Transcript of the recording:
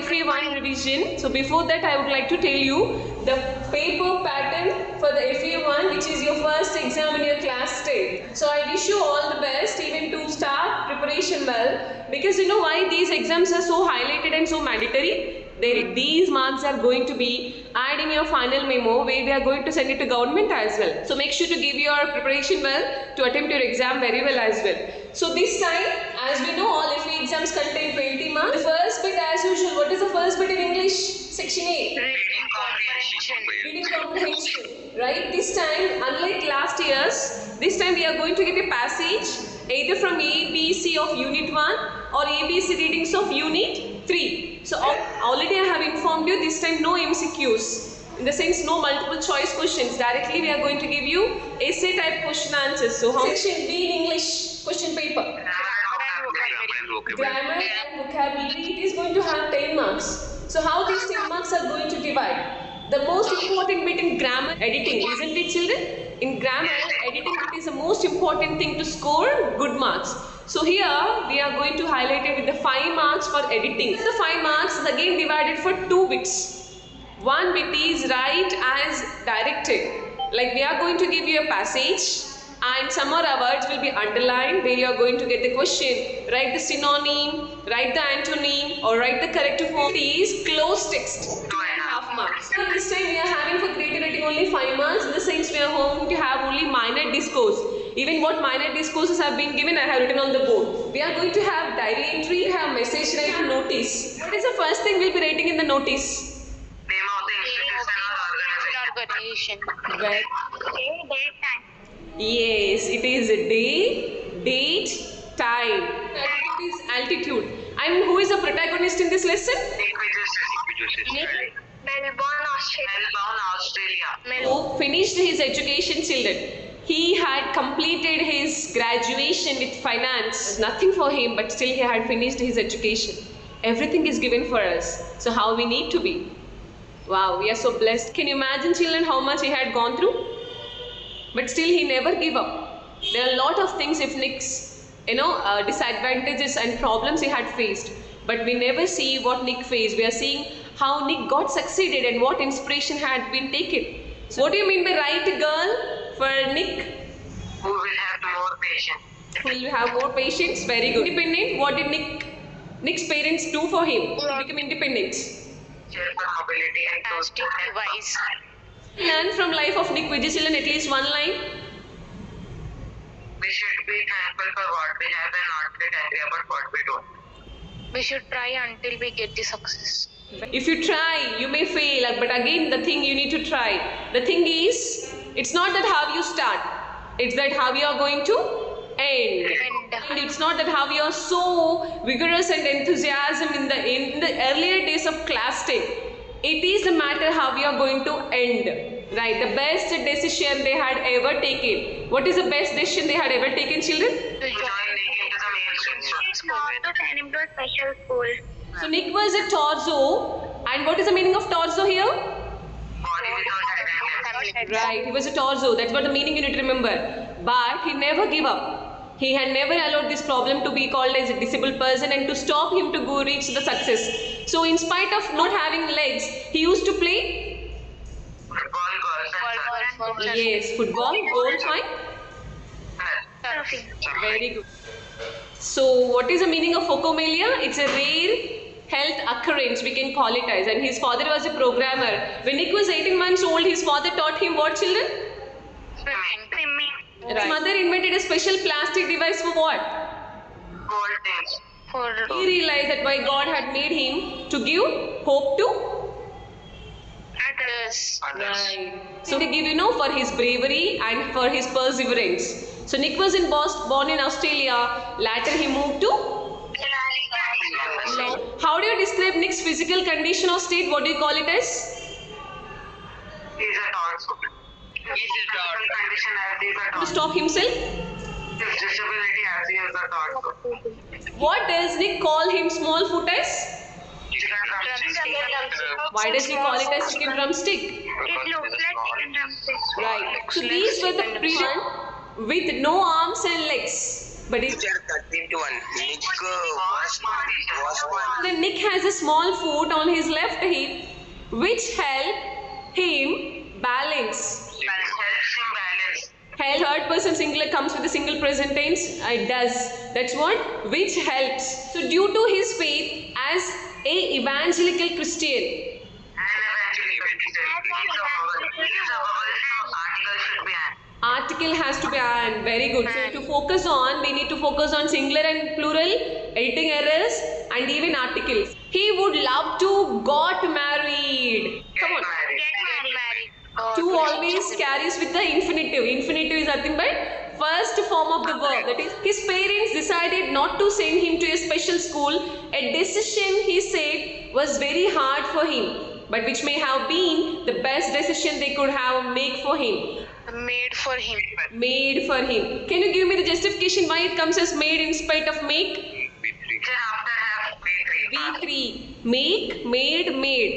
FA1 revision. So before that, I would like to tell you the paper pattern for the FA1, which is your first exam in your class 10. So I wish you all the best, even to start preparation well, because you know why these exams are so highlighted and so mandatory. These marks are going to be added in your final memo, where we are going to send it to government as well. So make sure to give your preparation well to attempt your exam very well as well. So this time, as we know, all FA exams contain 20 marks. The first bit, as usual, what is the first bit in English? Section A. Reading comprehension. Reading comprehension. Right? This time, unlike last years, this time we are going to get a passage either from A, B, C of Unit 1 or A, B, C readings of Unit 3. So already I have informed you, this time no MCQs. In the sense, no multiple choice questions. Directly we are going to give you essay type question answers. So how section B in English question paper? Grammar and vocabulary. It is going to have 10 marks. So how these 10 marks are going to divide? The most important bit in grammar editing, isn't it, children? In grammar editing, it is the most important thing to score good marks. So here we are going to highlight it with the 5 marks for editing. The 5 marks is again divided for 2 bits. One bit is write as directed. Like we are going to give you a passage and some more words will be underlined where you are going to get the question. Write the synonym, write the antonym or write the corrective form. It is closed text. 2.5 marks. So this time we are having for creative writing only 5 marks. In the sense we are going to have only minor discourse. Even what minor discourses have been given, I have written on the board. We are going to have diary entry, have message writing, notice. What is the first thing we'll be writing in the notice? Name of the institution or organization. Where? Date, time. Yes, it is a day, date, time. It is altitude. And who is the protagonist in this lesson? Melbourne, Australia. Who finished his education, children. He had completed his graduation with finance. Nothing for him, but still he had finished his education. Everything is given for us. So how we need to be? Wow, we are so blessed. Can you imagine, children, how much he had gone through? But still he never gave up. There are a lot of things if Nick's, disadvantages and problems he had faced. But we never see what Nick faced. We are seeing how Nick got succeeded and what inspiration had been taken. So what do you mean by right girl? For Nick, Who will have more patience? who will have more patience. Very good. Independent. What did Nick's parents do for him to become independent? Cheerful mobility and plastic device. Learn from life of Nick Vijayachilan at least one line. We should be thankful for what we have and not get angry about what we don't. We should try until we get the success. If you try, you may fail. But again, the thing you need to try. The thing is, it's not that how you start. It's that how you are going to end. And it's not that how you are so vigorous and enthusiasm in the earlier days of class 10. It is the matter how we are going to end. Right, the best decision they had ever taken. What is the best decision they had ever taken, children? To join into the mainstream school. To send him to a special school. So Nick was a torso. And what is the meaning of torso here? Body without head. Right, he was a torso. That's what the meaning you need to remember. But he never gave up. He had never allowed this problem to be called as a disabled person and to stop him to go reach the success. So in spite of not having legs, he used to play Football, golf, and yes, football, goal, fine. surfing. Very good. So what is the meaning of phocomelia? It's a rare health occurrence, we can call it as. And his father was a programmer. When Nick was 18 months old, his father taught him what, children? Swimming. His mother invented a special plastic device for what? Gold things. For He realized that why God had made him to give hope to. others. Right. So they give, for his bravery and for his perseverance. So Nick was born in Australia. Later he moved to. How do you describe Nick's physical condition or state? What do you call it as? He's a torso. He's a condition as he's a To torso. stop himself? His disability as he is a torso. What does Nick call him small foot as? Why does he call it as chicken drumstick? It looks like chicken drumstick. Right. So these were the people with no arms and legs. But it, Teacher 13 to 1. Nick was one. then Nick has a small foot on his left hip, which help him balance. Helps him balance. Third person singular comes with a single present tense. It does. That's what? Which helps. So due to his faith as a evangelical Christian, And eventually, article should be an. article has to be an. Very good. So to focus on, we need to focus on singular and plural, editing errors, and even articles. He would love to got married. Come on. Get married. To always carries with the infinitive. Infinitive is nothing but first form of the verb. That is, his parents decided not to send him to a special school. A decision, he said, was very hard for him, but which may have been the best decision they could have made for him. Made for him. Made for him. Can you give me the justification why it comes as made in spite of make? Then after have B3. V3. Make, made, made.